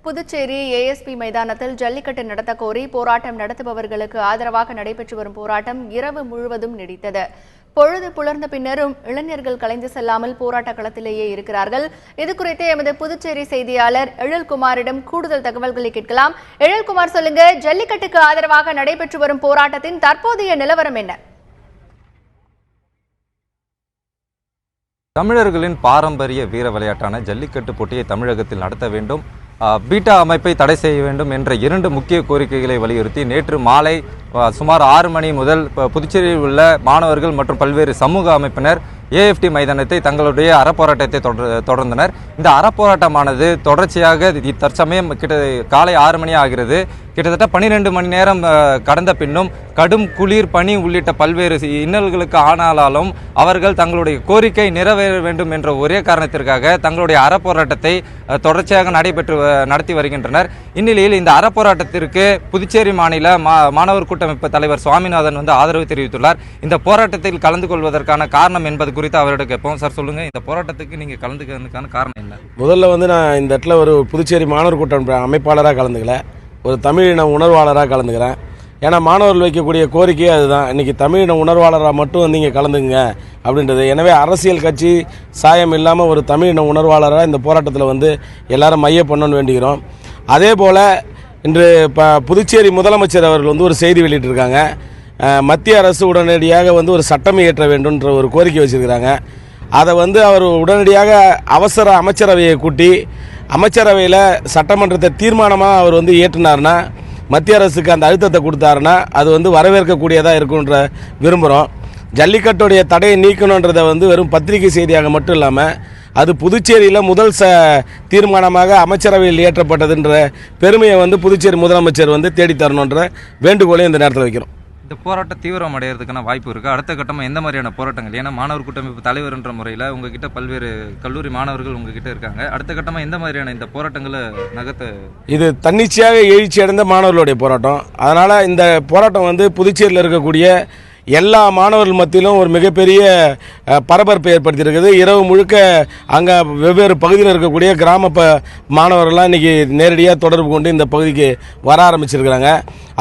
Puducherry ASP மைதானத்தில் ஜல்லிக்கட்டு நடத்த கோரி போராட்டம் நடத்துபவர்களுக்கு ஆதரவாக நடைபெற்று வரும் போராட்டம் இரவு முழுவதும் நீடித்தது. பொழுது புலர்ந்த பின்னரும் இளைஞர்கள் கலைந்து செல்லாமல் போராட்ட களத்திலேயே இருக்கிறார்கள். இதுகுறித்து எமது புதுச்சேரி செய்தியாளர் எழில்குமாரிடம் கூடுதல் தகவல்களை கேட்கலாம். எழில்குமார், சொல்லுங்க, ஜல்லிக்கட்டுக்கு ஆதரவாக நடைபெற்று வரும் போராட்டத்தின் தற்போதைய நிலவரம் என்ன? தமிழர்களின் பாரம்பரிய வீர விளையாட்டான ஜல்லிக்கட்டு போட்டியை தமிழகத்தில் நடத்த வேண்டும், பீட்டா அமைப்பை தடை செய்ய வேண்டும் என்ற 2 முக்கிய கோரிக்கைகளை வலியுறுத்தி நேற்று மாலை சுமார் 6 மணி முதல் புதுச்சேரியில் உள்ள மாணவர்கள் மற்றும் பல்வேறு சமூக அமைப்பினர் ஏஎஃப்டி மைதானத்தை தங்களுடைய அறப்போராட்டத்தை தொடர்ந்தனர். இந்த அறப்போராட்டமானது தொடர்ச்சியாக தற்சமயம் காலை 6 மணி ஆகிறது. கிட்டத்தட்ட 12 மணி நேரம் கடந்த பின்னும் கடும் குளிர், பனி உள்ளிட்ட பல்வேறு இன்னல்களுக்கு ஆனாலும் அவர்கள் தங்களுடைய கோரிக்கை நிறைவேற வேண்டும் என்ற ஒரே காரணத்திற்காக தங்களுடைய அறப்போராட்டத்தை தொடர்ச்சியாக நடத்தி வருகின்றனர். இந்நிலையில் இந்த அறப்போராட்டத்திற்கு புதுச்சேரி மாநில மாணவர் கூட்டமைப்பு தலைவர் சுவாமிநாதன் ஆதரவு தெரிவித்துள்ளார். இந்த போராட்டத்தில் கலந்து கொள்வதற்கான காரணம் என்பது குறித்து அவரிடம் கேட்போம். சார், சொல்லுங்க, இந்த போராட்டத்துக்கு நீங்க கலந்துக்கிறதுக்கான காரணம் என்ன? முதல்ல நான் இந்த இடத்துல ஒரு புதுச்சேரி மாணவர் கூட்டமைப்பு அமைப்பாளராக கலந்துக்கல, ஒரு தமிழின உணர்வாளராக கலந்துக்கிறேன். ஏன்னா மாணவர்கள் வைக்கக்கூடிய கோரிக்கையே அதுதான். இன்றைக்கி தமிழின உணர்வாளராக மட்டும் நீங்கள் கலந்துங்க அப்படின்றது. எனவே அரசியல் கட்சி சாயம் இல்லாமல் ஒரு தமிழின உணர்வாளராக இந்த போராட்டத்தில் எல்லாரும் மைய பண்ணணும்னு வேண்டிக்கிறோம். அதே போல் இன்று புதுச்சேரி முதலமைச்சர் அவர்கள் ஒரு செய்தி வெளியிட்டிருக்காங்க. மத்திய அரசு உடனடியாக ஒரு சட்டம் இயற்ற வேண்டும்ன்ற ஒரு கோரிக்கை வச்சுருக்கிறாங்க. அதை அவர் உடனடியாக அவசர அமைச்சரவையை கூட்டி அமைச்சரவையில் சட்டமன்றத்தை தீர்மானமாக அவர் இயற்றினார்னா, மத்திய அரசுக்கு அந்த அழுத்தத்தை கொடுத்தாருன்னா அது வரவேற்கக்கூடியதாக இருக்குன்ற விரும்புகிறோம். ஜல்லிக்கட்டுடைய தடையை நீக்கணுன்றதை வெறும் பத்திரிகை செய்தியாக மட்டும் இல்லாமல் அது புதுச்சேரியில் முதல் தீர்மானமாக அமைச்சரவையில் இயற்றப்பட்டதுன்ற பெருமையை புதுச்சேரி முதலமைச்சர் தேடித்தரணுன்ற வேண்டுகோளையும் இந்த நேரத்தில் வைக்கிறோம். இந்த போராட்டம் தீவிரம் அடைகிறதுக்கான வாய்ப்பு இருக்குது. அடுத்த கட்டமாக எந்த மாதிரியான போராட்டங்கள்? ஏன்னா மாணவர் கூட்டமைப்பு தலைவர் என்ற முறையில் உங்ககிட்ட பல்வேறு கல்லூரி மாணவர்கள் உங்ககிட்ட இருக்காங்க. அடுத்த கட்டமாக எந்த மாதிரியான இந்த போராட்டங்களை நகர்த்த? இது தன்னிச்சையாக எழுச்சி அடைந்த மாணவர்களுடைய போராட்டம். அதனால் இந்த போராட்டம் புதுச்சேரியில் இருக்கக்கூடிய எல்லா மாணவர்கள் மத்தியிலும் ஒரு மிகப்பெரிய பரபரப்பை ஏற்படுத்தியிருக்குது. இரவு முழுக்க அங்கே வெவ்வேறு பகுதியில் இருக்கக்கூடிய கிராம மாணவர்கள்லாம் இன்றைக்கி நேரடியாக தொடர்பு கொண்டு இந்த பகுதிக்கு வர ஆரம்பிச்சிருக்கிறாங்க.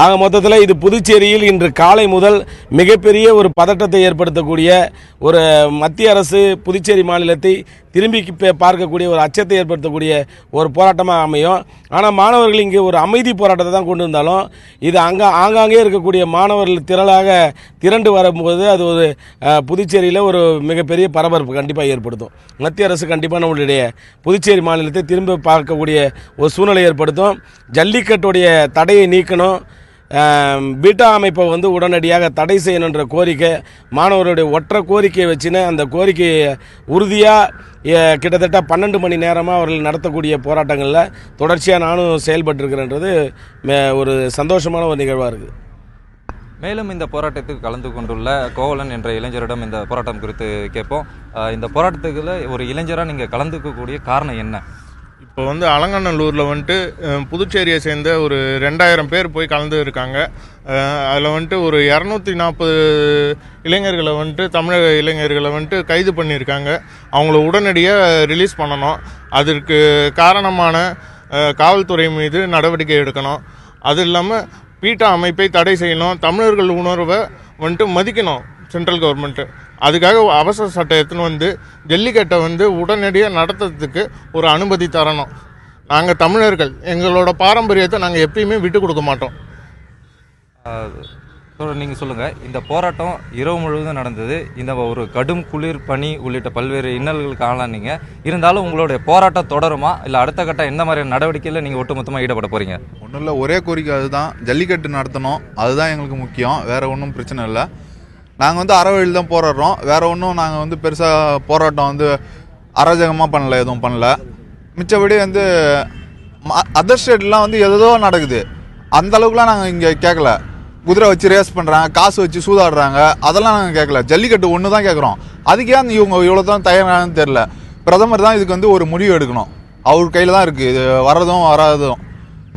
ஆக மொத்தத்தில் இது புதுச்சேரியில் இன்று காலை முதல் மிகப்பெரிய ஒரு பதட்டத்தை ஏற்படுத்தக்கூடிய, ஒரு மத்திய அரசு புதுச்சேரி மாநிலத்தை திரும்பி பார்க்கக்கூடிய ஒரு அச்சத்தை ஏற்படுத்தக்கூடிய ஒரு போராட்டமாக அமையும். ஆனால் மாணவர்கள் இங்கே ஒரு அமைதி போராட்டத்தை தான் கொண்டு வந்தாலும் இது ஆங்காங்கே இருக்கக்கூடிய மாணவர்கள் திரண்டு வரும்போது அது ஒரு புதுச்சேரியில் ஒரு மிகப்பெரிய பரபரப்பு கண்டிப்பாக ஏற்படுத்தும். மத்திய அரசு கண்டிப்பாக நம்மளுடைய புதுச்சேரி மாநிலத்தை திரும்ப பார்க்கக்கூடிய ஒரு சூழ்நிலை ஏற்படுத்தும். ஜல்லிக்கட்டுடைய தடையை நீக்கணும், பீட்டா அமைப்பை உடனடியாக தடை செய்யணுன்ற கோரிக்கை மாணவருடைய ஒற்றை கோரிக்கையை வச்சுன்னு அந்த கோரிக்கையை உறுதியாக கிட்டத்தட்ட 12 மணி நேரமாக அவர்கள் நடத்தக்கூடிய போராட்டங்களில் தொடர்ச்சியாக நானும் செயல்பட்டுருக்கிறேன்றது ஒரு சந்தோஷமான ஒரு நிகழ்வாக இருக்குது. மேலும் இந்த போராட்டத்துக்கு கலந்து கொண்டுள்ள கோவலன் என்ற இளைஞரிடம் இந்த போராட்டம் குறித்து கேட்போம். இந்த போராட்டத்துக்குள்ள ஒரு இளைஞராக நீங்கள் கலந்துக்கக்கூடிய காரணம் என்ன? இப்போ அலங்காநல்லூரில் புதுச்சேரியை சேர்ந்த ஒரு 2000 பேர் போய் கலந்து இருக்காங்க. அதில் ஒரு 240 இளைஞர்களை தமிழக இளைஞர்களை கைது பண்ணியிருக்காங்க. அவங்கள உடனடியாக ரிலீஸ் பண்ணணும். அதற்கு காரணமான காவல்துறை மீது நடவடிக்கை எடுக்கணும். அது இல்லாமல் பீட்டா அமைப்பை தடை செய்யணும். தமிழர்கள் உணர்வை மதிக்கணும் சென்ட்ரல் கவர்மெண்ட்டு. அதுக்காக அவசர சட்டம் எடுத்துன்னு ஜல்லிக்கட்டை உடனடியாக நடத்துறதுக்கு ஒரு அனுமதி தரணும். நாங்கள் தமிழர்கள் எங்களோட பாரம்பரியத்தை நாங்கள் எப்பயுமே விட்டு கொடுக்க மாட்டோம். நீங்கள் சொல்லுங்கள், இந்த போராட்டம் இரவு முழுவதும் நடந்தது. இந்த ஒரு கடும் குளிர், பனி உள்ளிட்ட பல்வேறு இன்னல்களுக்கு ஆளானீங்க. இருந்தாலும் உங்களுடைய போராட்டம் தொடருமா, இல்லை அடுத்த கட்டம் எந்த மாதிரியான நடவடிக்கையில் நீங்கள் ஒட்டுமொத்தமாக ஈடுபட போகிறீங்க? ஒன்றும் இல்லை, ஒரே கோரிக்கை அதுதான், ஜல்லிக்கட்டு நடத்தணும். அதுதான் எங்களுக்கு முக்கியம். வேறு ஒன்றும் பிரச்சனை இல்லை. நாங்கள் அறவழியில் தான் போராடுறோம். வேறு ஒன்றும் நாங்கள் பெருசாக போராட்டம் அராஜகமாக பண்ணல, எதுவும் பண்ணல. மிச்சபடி அதர் ஸ்டேட்லாம் ஏதோ நடக்குது. அந்த அளவுக்குலாம் நாங்கள் இங்கே கேட்கல. குதிரை வச்சு ரேஸ் பண்ணுறாங்க, காசு வச்சு சூதாடுறாங்க, அதெல்லாம் நாங்கள் கேட்கல. ஜல்லிக்கட்டு ஒன்று தான் கேட்குறோம். அதுக்கே இவங்க இவ்வளோ தான் தயாரானு தெரில. பிரதமர் தான் இதுக்கு ஒரு முடிவு எடுக்கணும். அவர் கையில் தான் இருக்குது இது வர்றதும் வராதும்.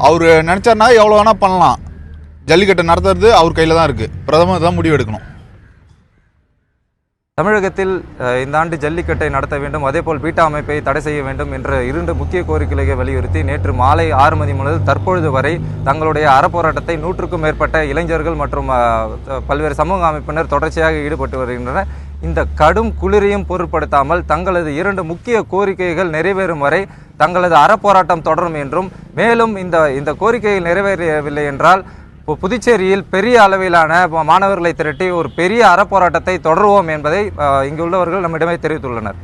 அவர் நினச்சாருனா எவ்வளோ வேணால் பண்ணலாம். ஜல்லிக்கட்டை நடத்துறது அவர் கையில் தான் இருக்குது. பிரதமர் தான் முடிவு எடுக்கணும். தமிழகத்தில் இந்த ஆண்டு ஜல்லிக்கட்டை நடத்த வேண்டும், அதேபோல் பீட்டா அமைப்பை தடை செய்ய வேண்டும் என்ற 2 முக்கிய கோரிக்கைகளை வலியுறுத்தி நேற்று மாலை 6 மணி முதல் தற்பொழுது வரை தங்களுடைய அறப்போராட்டத்தை 100க்கும் மேற்பட்ட இளைஞர்கள் மற்றும் பல்வேறு சமூக அமைப்பினர் தொடர்ச்சியாக ஈடுபட்டு வருகின்றனர். இந்த கடும் குளிரையும் பொருட்படுத்தாமல் தங்களது 2 முக்கிய கோரிக்கைகள் நிறைவேறும் வரை தங்களது அறப்போராட்டம் தொடரும் என்றும், மேலும் இந்த கோரிக்கைகள் நிறைவேறவில்லை என்றால் புதுச்சேரியில் பெரிய அளவிலான மாணவர்களை திரட்டி ஒரு பெரிய அறப்போராட்டத்தை தொடருவோம் என்பதை இங்குள்ளவர்கள் நம்மிடமே தெரிவித்துள்ளனர்.